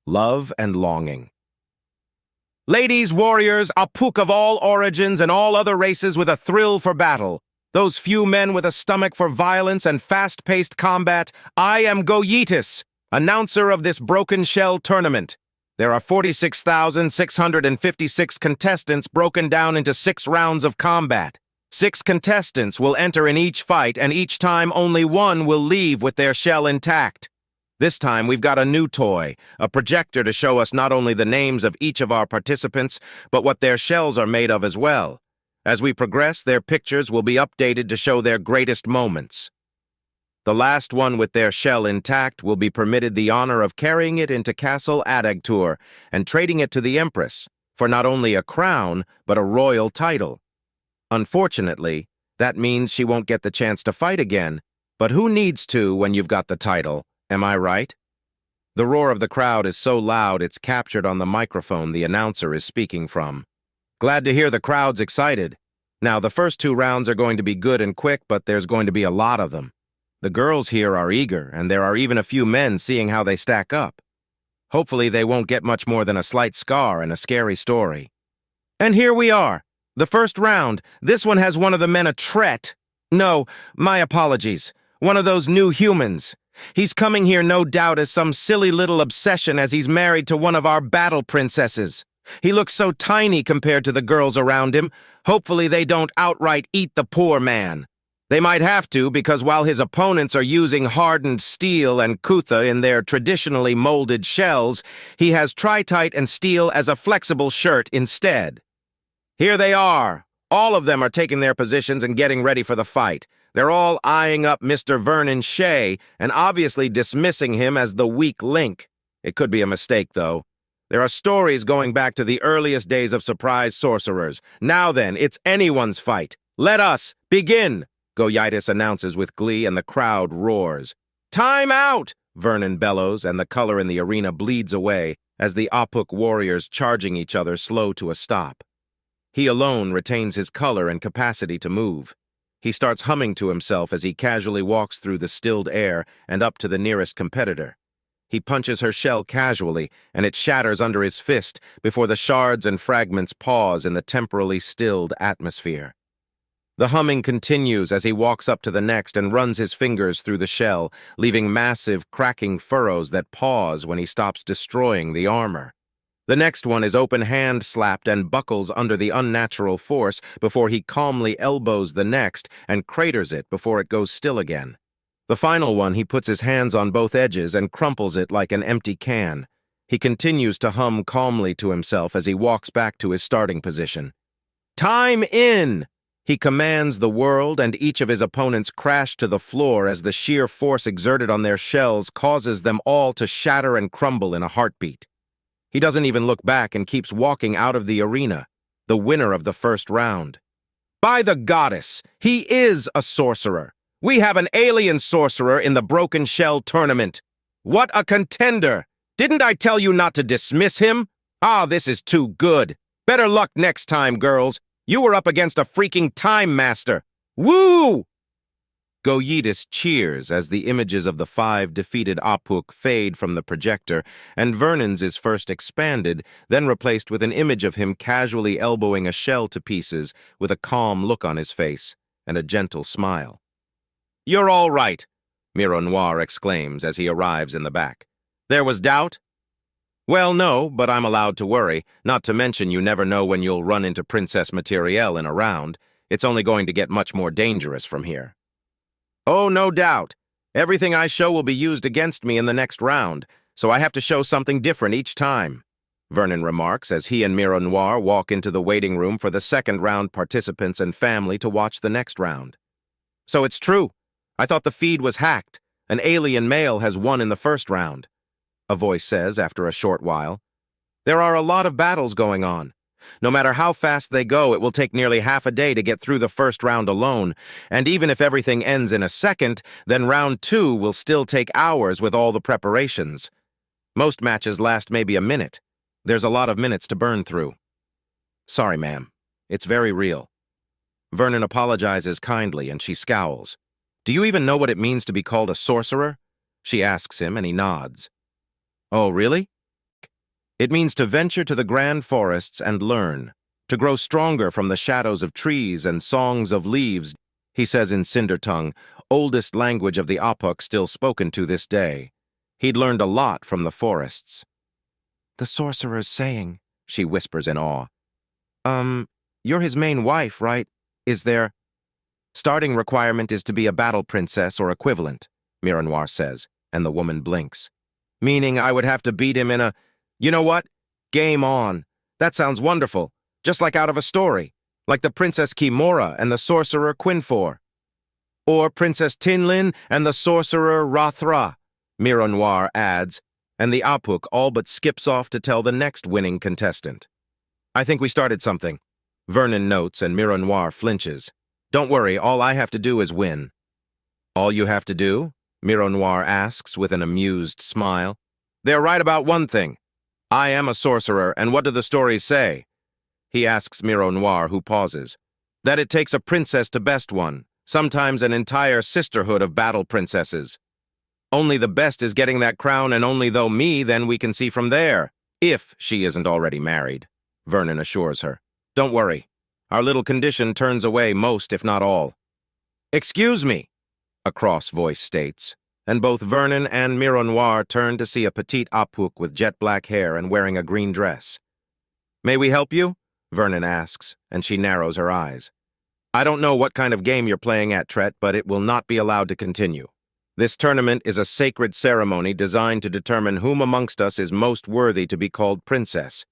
Love and Longing. Ladies, warriors, a pook of all origins and all other races with a thrill for battle. Those few men with a stomach for violence and fast-paced combat, I am Goyitis, announcer of this broken shell tournament. There are 46,656 contestants broken down into 6 rounds of combat. 6 contestants will enter in each fight, and each time only one will leave with their shell intact. This time we've got a new toy, a projector to show us not only the names of each of our participants, but what their shells are made of as well. As we progress, their pictures will be updated to show their greatest moments. The last one with their shell intact will be permitted the honor of carrying it into Castle Adagtur and trading it to the Empress for not only a crown, but a royal title. Unfortunately, that means she won't get the chance to fight again, but who needs to when you've got the title, am I right? The roar of the crowd is so loud it's captured on the microphone the announcer is speaking from. Glad to hear the crowd's excited. Now, the first 2 rounds are going to be good and quick, but there's going to be a lot of them. The girls here are eager, and there are even a few men seeing how they stack up. Hopefully they won't get much more than a slight scar and a scary story. And here we are. The first round. This one has one of the men a tret. No, my apologies. One of those new humans. He's coming here no doubt as some silly little obsession as he's married to one of our battle princesses. He looks so tiny compared to the girls around him. Hopefully they don't outright eat the poor man. They might have to, because while his opponents are using hardened steel and kutha in their traditionally molded shells, he has tritite and steel as a flexible shirt instead. Here they are. All of them are taking their positions and getting ready for the fight. They're all eyeing up Mr. Vernon Shea and obviously dismissing him as the weak link. It could be a mistake, though. There are stories going back to the earliest days of surprise sorcerers. Now then, it's anyone's fight. Let us begin, Goyitis announces with glee, and the crowd roars. Time out! Vernon bellows, and the color in the arena bleeds away as the Apuk warriors charging each other slow to a stop. He alone retains his color and capacity to move. He starts humming to himself as he casually walks through the stilled air and up to the nearest competitor. He punches her shell casually, and it shatters under his fist before the shards and fragments pause in the temporally stilled atmosphere. The humming continues as he walks up to the next and runs his fingers through the shell, leaving massive, cracking furrows that pause when he stops destroying the armor. The next one is open-hand slapped and buckles under the unnatural force before he calmly elbows the next and craters it before it goes still again. The final one, he puts his hands on both edges and crumples it like an empty can. He continues to hum calmly to himself as he walks back to his starting position. Time in! He commands the world, and each of his opponents crash to the floor as the sheer force exerted on their shells causes them all to shatter and crumble in a heartbeat. He doesn't even look back and keeps walking out of the arena, the winner of the first round. By the goddess, he is a sorcerer. We have an alien sorcerer in the Broken Shell tournament. What a contender! Didn't I tell you not to dismiss him? Ah, this is too good. Better luck next time, girls. You were up against a freaking time master. Woo! Goyitis cheers as the images of the 5 defeated Apuk fade from the projector, and Vernon's is first expanded, then replaced with an image of him casually elbowing a shell to pieces with a calm look on his face and a gentle smile. You're all right, Miro Noir exclaims as he arrives in the back. There was doubt? Well, no, but I'm allowed to worry, not to mention you never know when you'll run into Princess Materielle in a round. It's only going to get much more dangerous from here. Oh, no doubt. Everything I show will be used against me in the next round, so I have to show something different each time, Vernon remarks as he and Miro Noir walk into the waiting room for the second round participants and family to watch the next round. So it's true. I thought the feed was hacked. An alien male has won in the first round, a voice says after a short while. There are a lot of battles going on. No matter how fast they go, it will take nearly half a day to get through the first round alone, and even if everything ends in a second, then round 2 will still take hours with all the preparations. Most matches last maybe a minute. There's a lot of minutes to burn through. Sorry, ma'am. It's very real. Vernon apologizes kindly, and she scowls. Do you even know what it means to be called a sorcerer? She asks him, and he nods. Oh, really? It means to venture to the grand forests and learn, to grow stronger from the shadows of trees and songs of leaves, he says in Cinder Tongue, oldest language of the Apuk still spoken to this day. He'd learned a lot from the forests. "The sorcerer's saying," she whispers in awe. You're his main wife, right? Is there—" "Starting requirement is to be a battle princess or equivalent," Mironoir says, and the woman blinks. "Meaning I would have to beat him in a— You know what? Game on. That sounds wonderful. Just like out of a story. Like the Princess Kimora and the Sorcerer Quinfor. Or Princess Tinlin and the Sorcerer Rothra," Mironoir adds, and the Apuk all but skips off to tell the next winning contestant. "I think we started something," Vernon notes, and Mironoir flinches. "Don't worry, all I have to do is win." "All you have to do?" Mironoir asks with an amused smile. "They're right about one thing. I am a sorcerer, and what do the stories say?" He asks Mironoir, who pauses. "That it takes a princess to best one, sometimes an entire sisterhood of battle princesses. Only the best is getting that crown, and only though me, then we can see from there, if she isn't already married," Vernon assures her. "Don't worry. Our little condition turns away most, if not all." "Excuse me," a cross voice states, and both Vernon and Mironoir turn to see a petite Apuk with jet-black hair and wearing a green dress. "May we help you?" Vernon asks, and she narrows her eyes. "I don't know what kind of game you're playing at, Tret, but it will not be allowed to continue. This tournament is a sacred ceremony designed to determine whom amongst us is most worthy to be called princess.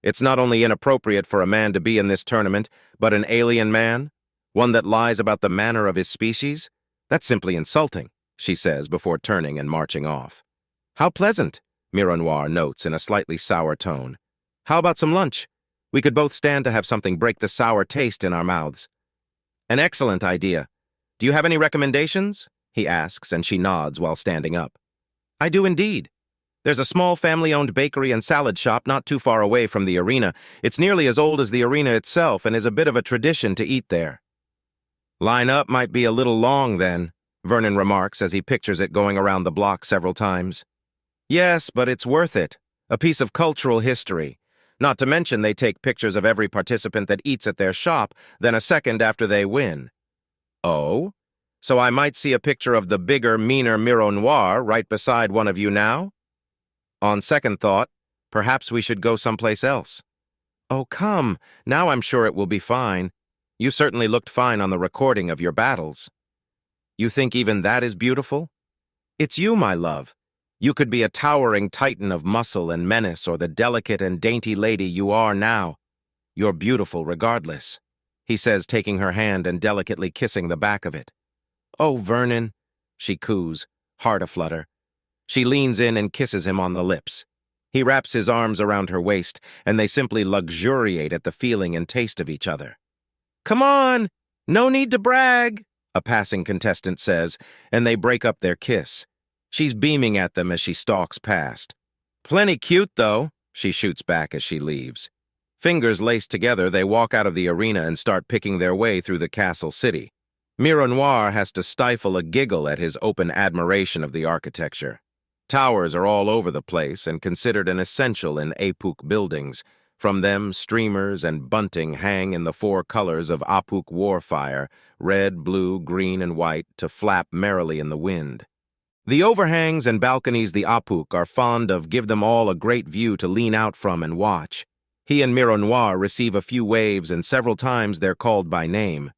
It's not only inappropriate for a man to be in this tournament, but an alien man, one that lies about the manner of his species. That's simply insulting," she says before turning and marching off. "How pleasant," Mironoir notes in a slightly sour tone. "How about some lunch? We could both stand to have something break the sour taste in our mouths." "An excellent idea. Do you have any recommendations?" he asks, and she nods while standing up. "I do indeed. There's a small family-owned bakery and salad shop not too far away from the arena. It's nearly as old as the arena itself and is a bit of a tradition to eat there." "Line up might be a little long, then," Vernon remarks as he pictures it going around the block several times. "Yes, but it's worth it. A piece of cultural history. Not to mention they take pictures of every participant that eats at their shop, then a second after they win." "Oh? So I might see a picture of the bigger, meaner Mironoir right beside one of you now? On second thought, perhaps we should go someplace else." "Oh, come. Now I'm sure it will be fine. You certainly looked fine on the recording of your battles." "You think even that is beautiful? It's you, my love. You could be a towering titan of muscle and menace or the delicate and dainty lady you are now. You're beautiful regardless," he says, taking her hand and delicately kissing the back of it. "Oh, Vernon," she coos, heart aflutter. She leans in and kisses him on the lips. He wraps his arms around her waist, and they simply luxuriate at the feeling and taste of each other. "Come on! No need to brag," a passing contestant says, and they break up their kiss. She's beaming at them as she stalks past. "Plenty cute, though," she shoots back as she leaves. Fingers laced together, they walk out of the arena and start picking their way through the castle city. Mironoir has to stifle a giggle at his open admiration of the architecture. Towers are all over the place and considered an essential in Apuk buildings. From them, streamers and bunting hang in the 4 colors of Apuk warfire, red, blue, green, and white, to flap merrily in the wind. The overhangs and balconies the Apuk are fond of give them all a great view to lean out from and watch. He and Mironoir receive a few waves, and several times they're called by name.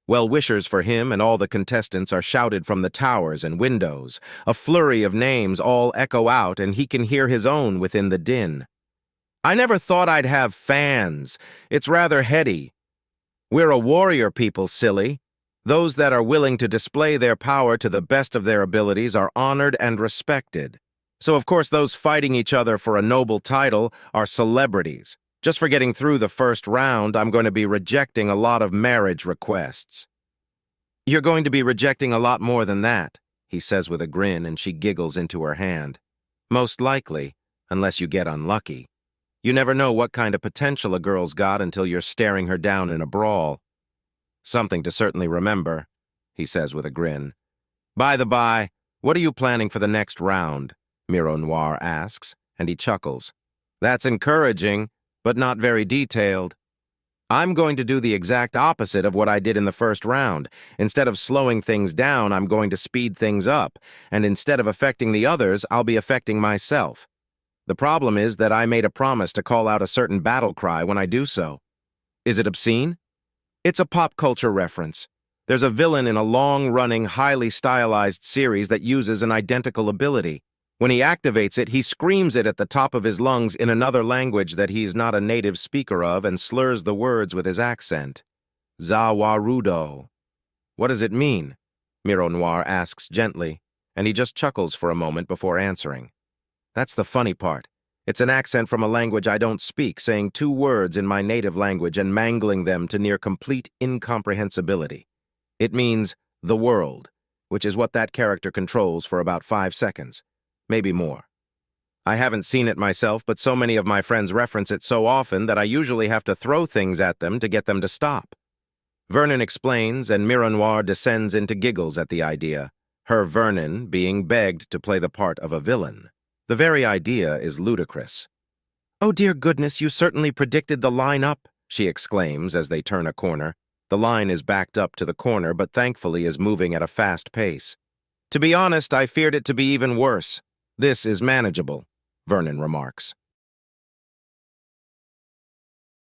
Well-wishers for him and all the contestants are shouted from the towers and windows. A flurry of names all echo out, and he can hear his own within the din. "I never thought I'd have fans. It's rather heady. We're a warrior people, silly. Those that are willing to display their power to the best of their abilities are honored and respected. So, of course, those fighting each other for a noble title are celebrities. Just for getting through the first round, I'm going to be rejecting a lot of marriage requests." "You're going to be rejecting a lot more than that," he says with a grin, and she giggles into her hand. "Most likely, unless you get unlucky. You never know what kind of potential a girl's got until you're staring her down in a brawl." "Something to certainly remember," he says with a grin. "By the by, what are you planning for the next round?" Mironoir asks, and he chuckles. That's encouraging, but not very detailed. I'm going to do the exact opposite of what I did in the first round. Instead of slowing things down, I'm going to speed things up, and instead of affecting the others, I'll be affecting myself. The problem is that I made a promise to call out a certain battle cry when I do so. Is it obscene? It's a pop culture reference. There's a villain in a long-running, highly stylized series that uses an identical ability. When he activates it, he screams it at the top of his lungs in another language that he's not a native speaker of and slurs the words with his accent. Zawarudo. What does it mean? Miro Noir asks gently, and he just chuckles for a moment before answering. That's the funny part. It's an accent from a language I don't speak, saying two words in my native language and mangling them to near complete incomprehensibility. It means the world, which is what that character controls for about 5 seconds. Maybe more. I haven't seen it myself, but so many of my friends reference it so often that I usually have to throw things at them to get them to stop. Vernon explains, and Miro Noir descends into giggles at the idea, her Vernon being begged to play the part of a villain. The very idea is ludicrous. "Oh, dear goodness, you certainly predicted the line-up," she exclaims as they turn a corner. The line is backed up to the corner, but thankfully is moving at a fast pace. "To be honest, I feared it to be even worse. This is manageable," Vernon remarks.